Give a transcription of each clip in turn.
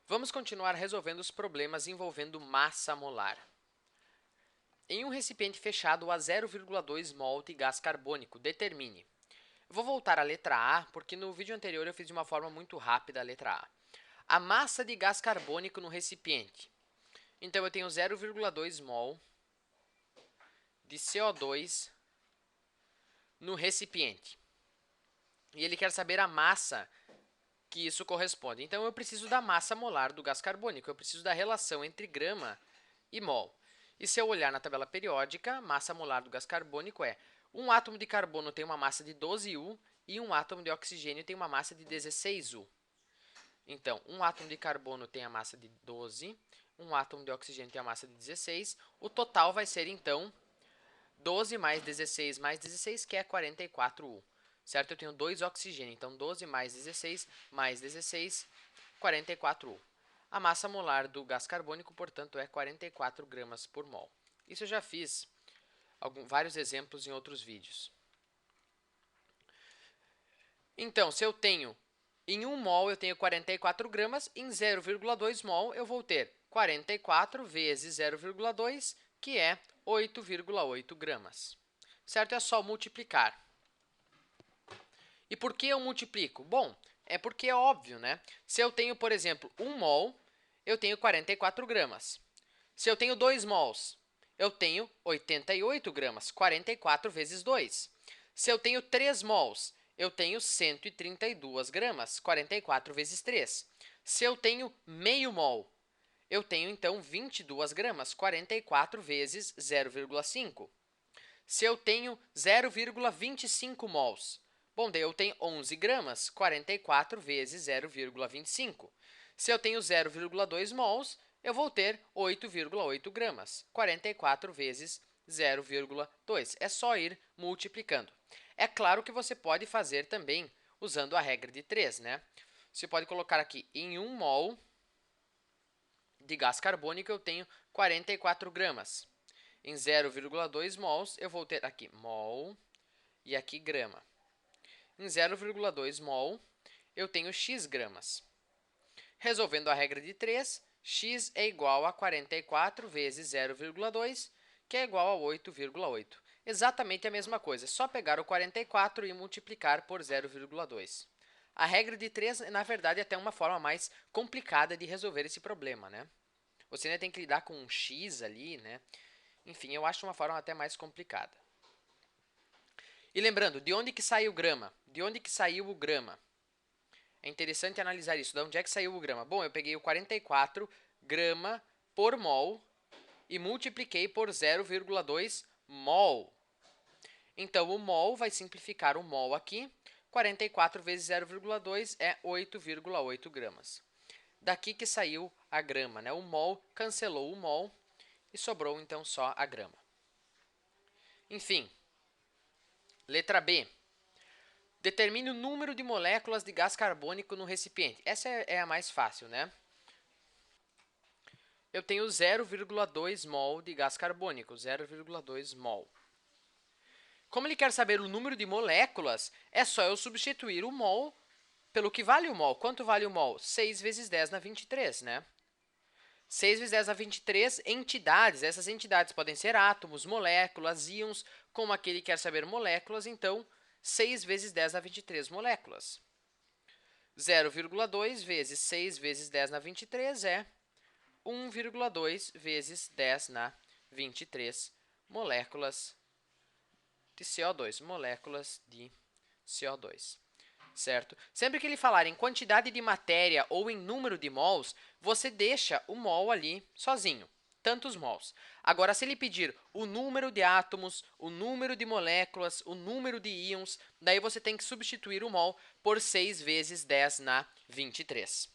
Vamos continuar resolvendo os problemas envolvendo massa molar. Em um recipiente fechado a 0,2 mol de gás carbônico, determine. Eu vou voltar à letra A, porque no vídeo anterior eu fiz de uma forma muito rápida a letra A. A massa de gás carbônico no recipiente. Então, eu tenho 0,2 mol de CO2 no recipiente. E ele quer saber a massa que isso corresponde. Então, eu preciso da massa molar do gás carbônico. Eu preciso da relação entre grama e mol. E se eu olhar na tabela periódica, massa molar do gás carbônico é um átomo de carbono tem uma massa de 12U e um átomo de oxigênio tem uma massa de 16U. Então, um átomo de carbono tem a massa de 12, um átomo de oxigênio tem a massa de 16. O total vai ser, então, 12 mais 16, que é 44U. Certo? Eu tenho 2 oxigênio, então 12 mais 16, 44U. A massa molar do gás carbônico, portanto, é 44 gramas por mol. Isso eu já fiz vários exemplos em outros vídeos. Então, se eu tenho em 1 mol eu tenho 44 gramas, em 0,2 mol eu vou ter 44 vezes 0,2, que é 8,8 gramas. Certo? É só multiplicar. E por que eu multiplico? Bom, é porque é óbvio, né? Se eu tenho, por exemplo, 1 mol, eu tenho 44 gramas. Se eu tenho 2 mols, eu tenho 88 gramas, 44 vezes 2. Se eu tenho 3 mols, eu tenho 132 gramas, 44 vezes 3. Se eu tenho meio mol, eu tenho, então, 22 gramas, 44 vezes 0,5. Se eu tenho 0,25 mols, bom, daí eu tenho 11 gramas, 44 vezes 0,25. Se eu tenho 0,2 mols, eu vou ter 8,8 gramas, 44 vezes 0,2. É só ir multiplicando. É claro que você pode fazer também usando a regra de 3, né? Você pode colocar aqui em 1 mol de gás carbônico eu tenho 44 gramas. Em 0,2 mols, eu vou ter aqui mol e aqui grama. Em 0,2 mol, eu tenho x gramas. Resolvendo a regra de 3, x é igual a 44 vezes 0,2, que é igual a 8,8. Exatamente a mesma coisa, é só pegar o 44 e multiplicar por 0,2. A regra de 3, na verdade, é até uma forma mais complicada de resolver esse problema, né? Você ainda tem que lidar com um x ali, né? Enfim, eu acho uma forma até mais complicada. E lembrando, de onde que saiu o grama? De onde que saiu o grama? É interessante analisar isso. De onde é que saiu o grama? Bom, eu peguei o 44 grama por mol e multipliquei por 0,2 mol. Então, o mol vai simplificar o mol aqui. 44 vezes 0,2 é 8,8 gramas. Daqui que saiu a grama, né? O mol cancelou o mol e sobrou, então, só a grama. Enfim, letra B. Determine o número de moléculas de gás carbônico no recipiente. Essa é a mais fácil, né? Eu tenho 0,2 mol de gás carbônico, 0,2 mol. Como ele quer saber o número de moléculas, é só eu substituir o mol pelo que vale o mol. Quanto vale o mol? 6 vezes 10 na 23, né? 6 vezes 10 na 23 entidades. Essas entidades podem ser átomos, moléculas, íons. Como aquele quer saber moléculas, então 6 vezes 10 na 23 moléculas. 0,2 vezes 6 vezes 10 na 23 é 1,2 vezes 10 na 23 moléculas de CO2. Moléculas de CO2. Certo? Sempre que ele falar em quantidade de matéria ou em número de mols, você deixa o mol ali sozinho. Tantos mols. Agora, se ele pedir o número de átomos, o número de moléculas, o número de íons, daí você tem que substituir o mol por 6 vezes 10 na 23.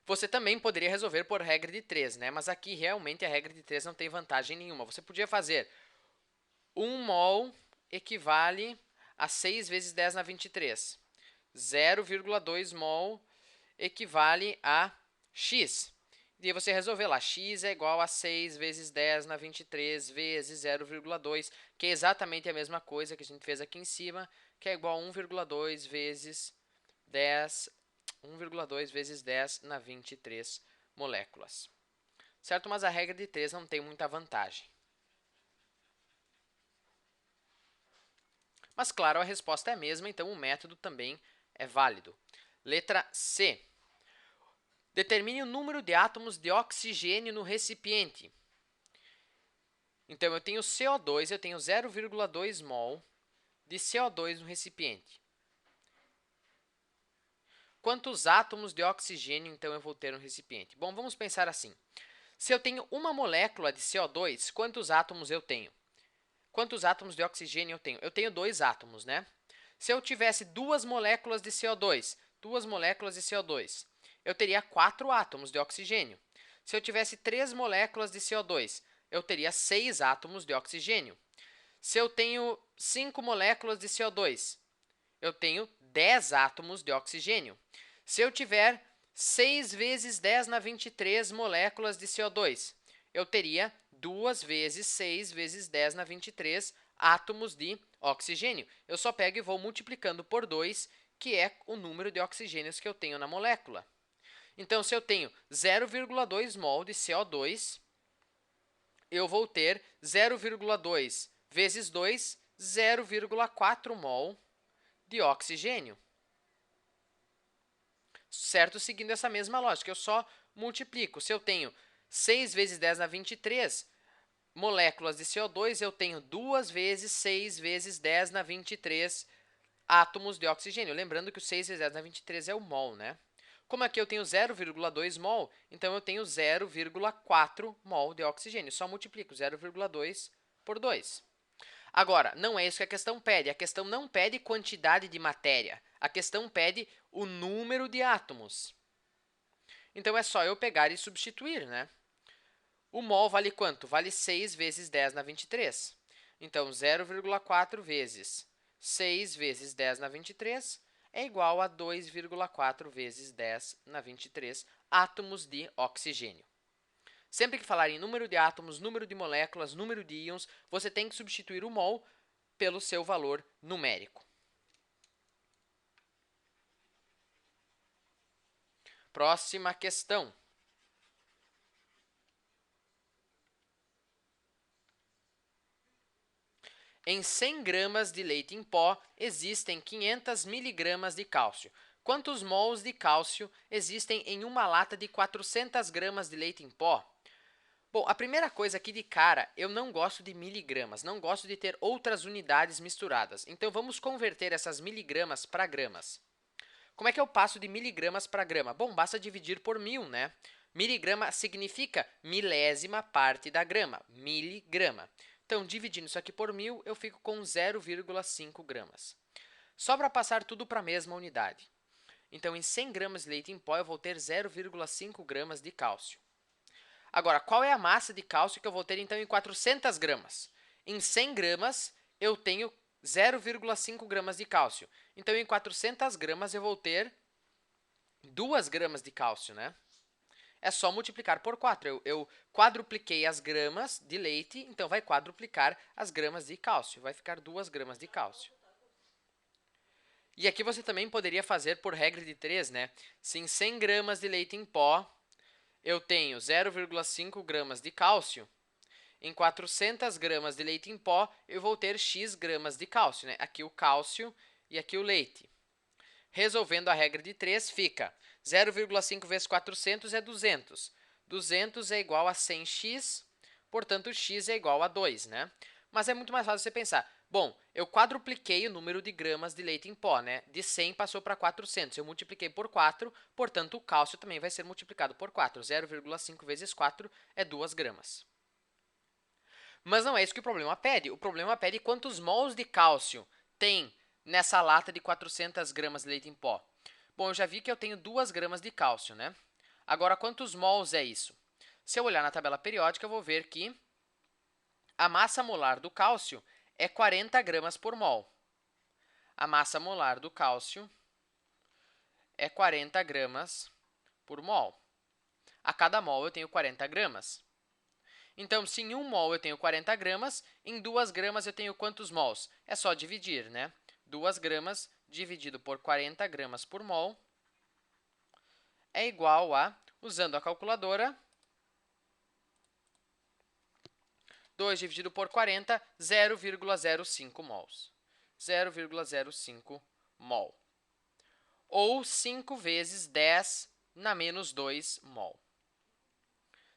Você também poderia resolver por regra de 3, né? Mas aqui realmente a regra de 3 não tem vantagem nenhuma. Você podia fazer 1 mol equivale a 6 vezes 10 na 23. 0,2 mol equivale a x. E aí você resolver lá, x é igual a 6 vezes 10 na 23 vezes 0,2, que é exatamente a mesma coisa que a gente fez aqui em cima, que é igual a 1,2 vezes 10 1,2 vezes 10 na 23 moléculas. Certo? Mas a regra de 3 não tem muita vantagem. Mas, claro, a resposta é a mesma, então o método também é válido. Letra C. Determine o número de átomos de oxigênio no recipiente. Então, eu tenho CO2, eu tenho 0,2 mol de CO2 no recipiente. Quantos átomos de oxigênio, então, eu vou ter no recipiente? Bom, vamos pensar assim. Se eu tenho uma molécula de CO2, quantos átomos eu tenho? Quantos átomos de oxigênio eu tenho? Eu tenho 2 átomos, né? Se eu tivesse 2 moléculas de CO2, eu teria 4 átomos de oxigênio. Se eu tivesse 3 moléculas de CO2, eu teria 6 átomos de oxigênio. Se eu tenho 5 moléculas de CO2, eu tenho 10 átomos de oxigênio. Se eu tiver 6 vezes 10 na 23 moléculas de CO2, eu teria 2 vezes 6 vezes 10 na 23 átomos de oxigênio. Eu só pego e vou multiplicando por 2, que é o número de oxigênios que eu tenho na molécula. Então, se eu tenho 0,2 mol de CO2, eu vou ter 0,2 vezes 2, 0,4 mol de oxigênio. Certo? Seguindo essa mesma lógica, eu só multiplico. Se eu tenho 6 vezes 10 na 23 moléculas de CO2, eu tenho 2 vezes 6 vezes 10 na 23 átomos de oxigênio. Lembrando que o 6 vezes 10 na 23 é o mol, né? Como aqui eu tenho 0,2 mol, então eu tenho 0,4 mol de oxigênio. Só multiplico 0,2 por 2. Agora, não é isso que a questão pede. A questão não pede quantidade de matéria. A questão pede o número de átomos. Então, é só eu pegar e substituir, né? O mol vale quanto? Vale 6 vezes 10 na 23. Então, 0,4 vezes 6 vezes 10 na 23 é igual a 2,4 vezes 10 na 23 átomos de oxigênio. Sempre que falar em número de átomos, número de moléculas, número de íons, você tem que substituir o mol pelo seu valor numérico. Próxima questão. Em 100 gramas de leite em pó, existem 500 miligramas de cálcio. Quantos mols de cálcio existem em uma lata de 400 gramas de leite em pó? Bom, a primeira coisa aqui de cara, eu não gosto de miligramas, não gosto de ter outras unidades misturadas. Então, vamos converter essas miligramas para gramas. Como é que eu passo de miligramas para grama? Bom, basta dividir por 1000, né? Miligrama significa milésima parte da grama, miligrama. Então, dividindo isso aqui por 1000, eu fico com 0,5 gramas. Só para passar tudo para a mesma unidade. Então, em 100 gramas de leite em pó, eu vou ter 0,5 gramas de cálcio. Agora, qual é a massa de cálcio que eu vou ter, então, em 400 gramas? Em 100 gramas, eu tenho 0,5 gramas de cálcio. Então, em 400 gramas, eu vou ter 2 gramas de cálcio, né? É só multiplicar por 4. Eu quadrupliquei as gramas de leite, então vai quadruplicar as gramas de cálcio. Vai ficar 2 gramas de cálcio. E aqui você também poderia fazer por regra de 3, né? Se em 100 gramas de leite em pó eu tenho 0,5 gramas de cálcio, em 400 gramas de leite em pó, eu vou ter x gramas de cálcio, né? Aqui o cálcio e aqui o leite. Resolvendo a regra de 3, fica 0,5 vezes 400 é 200. 200 é igual a 100x, portanto, x é igual a 2, né? Mas é muito mais fácil você pensar, bom, eu quadrupliquei o número de gramas de leite em pó, né? De 100 passou para 400, eu multipliquei por 4, portanto, o cálcio também vai ser multiplicado por 4. 0,5 vezes 4 é 2 gramas. Mas não é isso que o problema pede. O problema pede quantos mols de cálcio tem nessa lata de 400 gramas de leite em pó. Bom, eu já vi que eu tenho 2 gramas de cálcio, né? Agora, quantos mols é isso? Se eu olhar na tabela periódica, eu vou ver que a massa molar do cálcio é 40 gramas por mol. A massa molar do cálcio é 40 gramas por mol. A cada mol eu tenho 40 gramas. Então, se em 1 mol eu tenho 40 gramas, em 2 gramas eu tenho quantos mols? É só dividir, né? 2 gramas dividido por 40 gramas por mol é igual a, usando a calculadora, 2 dividido por 40, 0,05 mols. 0,05 mol. Ou 5 vezes 10 na menos 2 mol.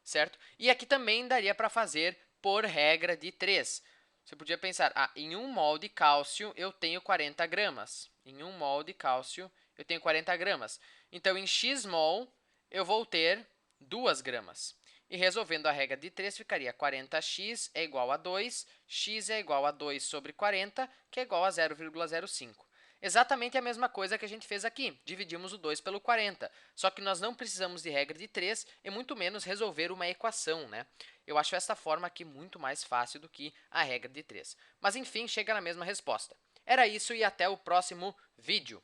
Certo? E aqui também daria para fazer por regra de 3. Você podia pensar, em 1 mol de cálcio eu tenho 40 gramas. Em 1 mol de cálcio eu tenho 40 gramas. Então, em x mol, eu vou ter 2 gramas. E resolvendo a regra de 3, ficaria 40x é igual a 2, x é igual a 2 sobre 40, que é igual a 0,05. Exatamente a mesma coisa que a gente fez aqui, dividimos o 2 pelo 40, só que nós não precisamos de regra de 3 e muito menos resolver uma equação, né? Eu acho esta forma aqui muito mais fácil do que a regra de 3. Mas enfim, chega na mesma resposta. Era isso e até o próximo vídeo.